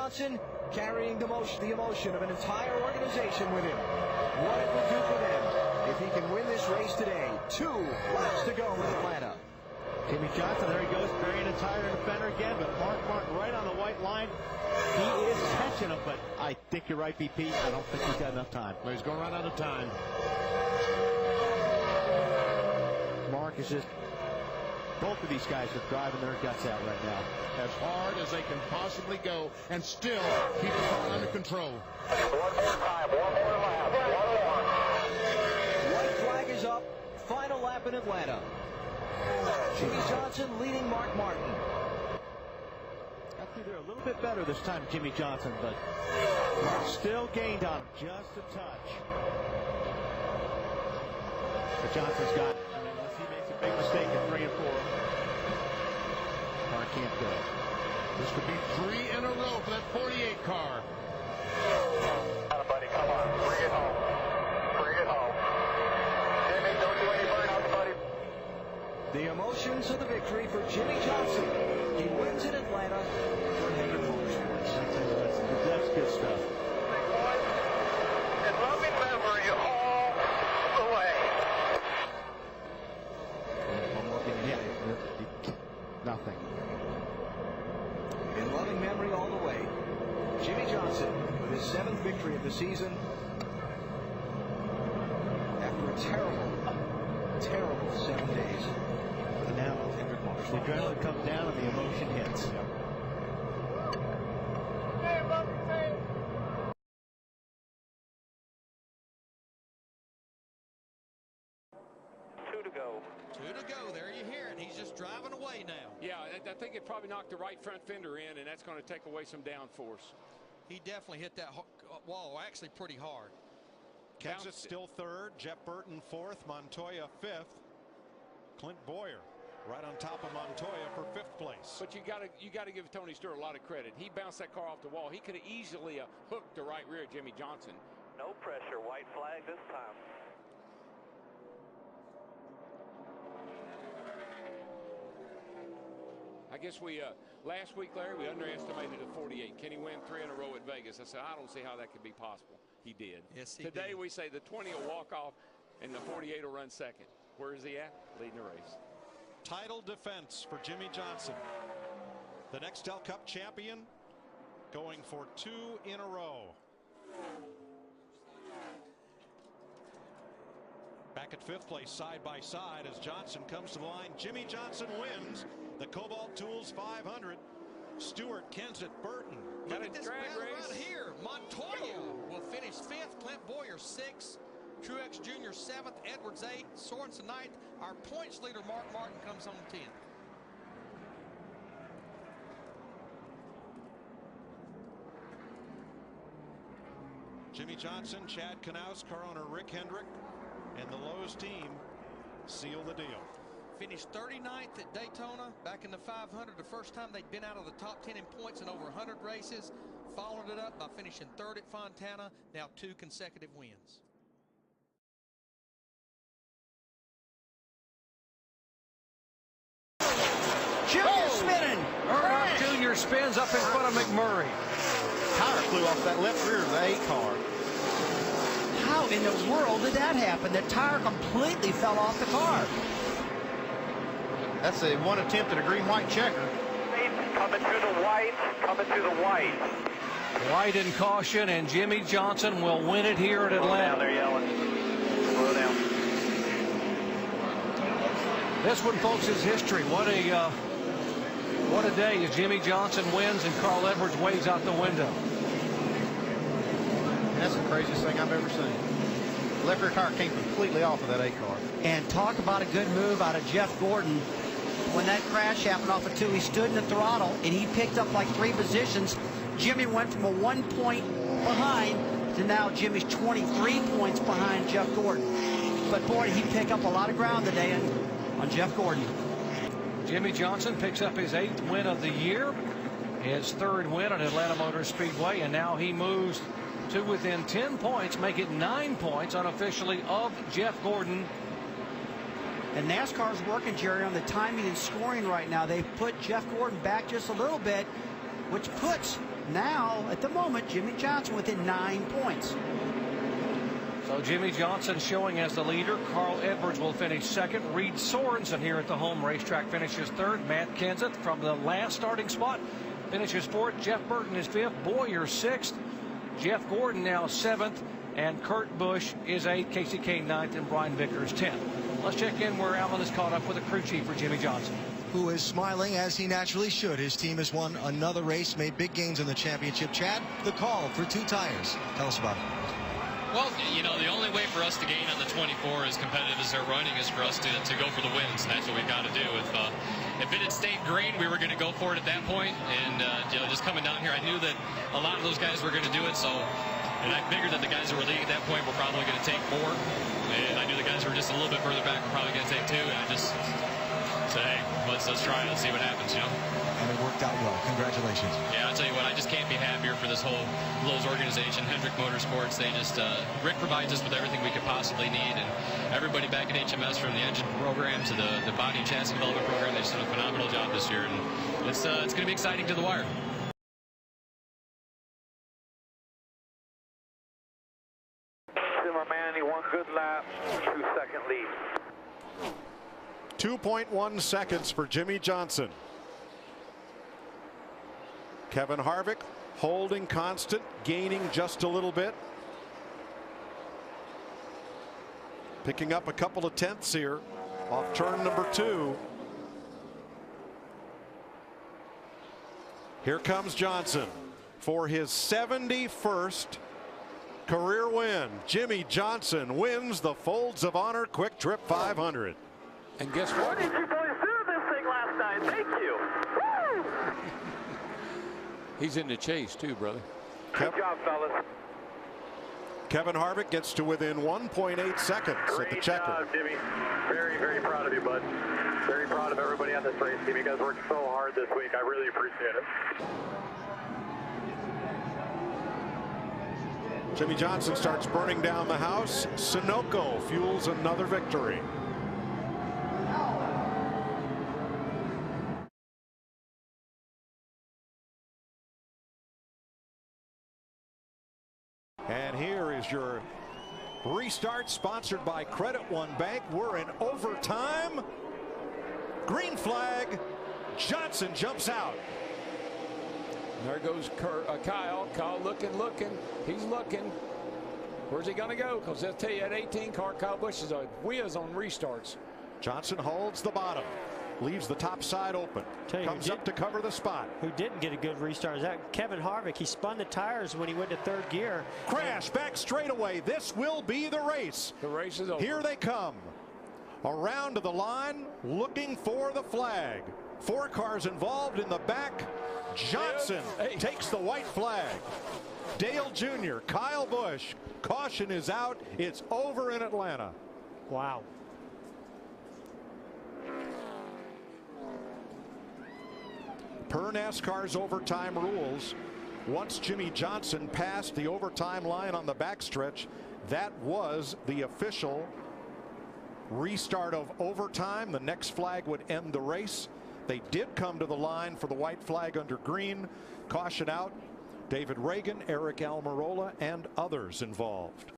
Johnson carrying the emotion of an entire organization with him. What it would do for them if he can win this race today. 2 laps to go in Atlanta. Jimmie Johnson, there he goes, burying a tire and a fender again, but Mark Martin right on the white line. He is catching him, but I think you're right, BP. I don't think he's got enough time. Well, he's going right out of time. Mark is just, both of these guys are driving their guts out right now. As hard as they can possibly go and still keep the car under control. One more time, one more lap, one more. White flag is up. Final lap in Atlanta. Jimmie Johnson leading Mark Martin. I think they're a little bit better this time, Jimmie Johnson, but still gained on just a touch. But Johnson's got, unless he makes a big mistake at 3 and 4, car can't go. This could be 3 in a row for that 48 car. Buddy, come on, bring it home. Bring it home. Jimmy, don't do any burnouts, buddy. The emotions of the victory for Jimmie Johnson. He wins in Atlanta for Hendrick Motorsports. That's good stuff. And loving memory all the way. Nothing. In loving memory all the way, Jimmie Johnson with his 7th victory of the season after a terrible 7 days. And now Hendrick Motorsports. The adrenaline comes down and the emotion hits. Two to go. There you hear it. He's just driving away now. Yeah, I think it probably knocked the right front fender in, and that's going to take away some downforce. He definitely hit that wall actually pretty hard. Kenseth still 3rd, Jeff Burton 4th, Montoya 5th, Clint Boyer right on top of Montoya for 5th place. But you got to give Tony Stewart a lot of credit. He bounced that car off the wall. He could have easily hooked the right rear of Jimmie Johnson. No pressure, white flag this time. I guess we last week, Larry, we underestimated a 48. Can he win 3 in a row at Vegas? I said, I don't see how that could be possible. He did. Yes, he Today did. we say the 20 will walk off and the 48 will run 2nd. Where is he at? Leading the race. Title defense for Jimmie Johnson. The Nextel Cup champion going for 2 in a row. Back at 5th place, side by side, as Johnson comes to the line. Jimmie Johnson wins the Kobalt Tools 500. Stewart, Kenseth, Burton. Look at this battle right here. Montoya will finish 5th. Clint Boyer 6th. Truex Jr. 7th. Edwards 8th. Sorensen 9th. Our points leader Mark Martin comes home 10th. Jimmie Johnson, Chad Knaus, car owner Rick Hendrick, and the Lowe's team seal the deal. Finished 39th at Daytona back in the 500. The first time they'd been out of the top 10 in points in over 100 races. Followed it up by finishing 3rd at Fontana. Now 2 consecutive wins. Junior spinning. Earnhardt Jr. spins up in front of McMurray. Tire flew off that left rear of the 8 car. How in the world did that happen? The tire completely fell off the car. That's a one attempt at a green-white checker. Coming to the white, coming to the white. White in caution, and Jimmie Johnson will win it here at Atlanta. Slow down, they're yelling. Slow down. This one, folks, is history. What a day as Jimmie Johnson wins and Carl Edwards waves out the window. That's the craziest thing I've ever seen. Left rear tire came completely off of that 8 car. And talk about a good move out of Jeff Gordon. When that crash happened off of 2, he stood in the throttle and he picked up like 3 positions. Jimmie went from a 1 point behind to now Jimmie's 23 points behind Jeff Gordon. But boy, he picked up a lot of ground today on Jeff Gordon. Jimmie Johnson picks up his 8th win of the year, his 3rd win at Atlanta Motor Speedway, and now he moves to within 10 points, make it 9 points unofficially of Jeff Gordon. And NASCAR's working, Jerry, on the timing and scoring right now. They've put Jeff Gordon back just a little bit, which puts Now, at the moment, Jimmie Johnson within 9 points. So Jimmie Johnson showing as the leader. Carl Edwards will finish second. Reed Sorensen here at the home racetrack finishes third. Matt Kenseth from the last starting spot finishes fourth. Jeff Burton is fifth. Boyer sixth. Jeff Gordon now seventh. And Kurt Busch is eighth. Casey Kane ninth. And Brian Vickers 10th. Let's check in where Alan is caught up with the crew chief for Jimmie Johnson, who is smiling as he naturally should. His team has won another race, made big gains in the championship. Chad, the call for 2 tires. Tell us about it. Well, you know, the only way for us to gain on the 24, as competitive as they're running, is for us to go for the wins, and that's what we've got to do. If it had stayed green, we were going to go for it at that point, and you know, just coming down here, I knew that a lot of those guys were going to do it, and I figured that the guys that were leading at that point were probably going to take 4, and I knew the guys who were just a little bit further back were probably going to take 2, and I just said, hey, let's try it and see what happens, you know. And it worked out well. Congratulations. Yeah, I'll tell you what, I just can't be happier for this whole Lowe's organization, Hendrick Motorsports. They just, Rick provides us with everything we could possibly need, and everybody back at HMS, from the engine program to the body and chassis development program, they just done a phenomenal job this year, and it's going to be exciting to the wire. Manny, 1 good lap, 2-second lead. 2.1 seconds for Jimmie Johnson. Kevin Harvick holding constant, gaining just a little bit. Picking up a couple of tenths here off turn number 2. Here comes Johnson for his 71st career win. Jimmie Johnson wins the Folds of Honor QuikTrip 500. And guess what? What did you boys do this thing last night? Thank you. Woo! He's in the chase too, brother. Good job, fellas. Kevin Harvick gets to within 1.8 seconds at the checker. Great job, Jimmy. Very, very proud of you, bud. Very proud of everybody on this race team. You guys worked so hard this week. I really appreciate it. Jimmie Johnson starts burning down the house. Sunoco fuels another victory. And here is your restart, sponsored by Credit One Bank. We're in overtime. Green flag. Johnson jumps out. There goes Kyle. Kyle looking. He's looking. Where's he going to go? Because they'll tell you at 18 car, Kyle Busch is a whiz on restarts. Johnson holds the bottom. Leaves the top side open. Comes up to cover the spot. Who didn't get a good restart is that Kevin Harvick. He spun the tires when he went to third gear. Crash back straightaway. This will be the race. The race is over. Here they come. Around to the line, looking for the flag. 4 cars involved in the back. Johnson takes the white flag. Dale Jr., Kyle Busch. Caution is out. It's over in Atlanta. Wow. Per NASCAR's overtime rules, once Jimmie Johnson passed the overtime line on the backstretch, that was the official restart of overtime. The next flag would end the race. They did come to the line for the white flag under green. Caution out. David Reagan, Eric Almirola, and others involved.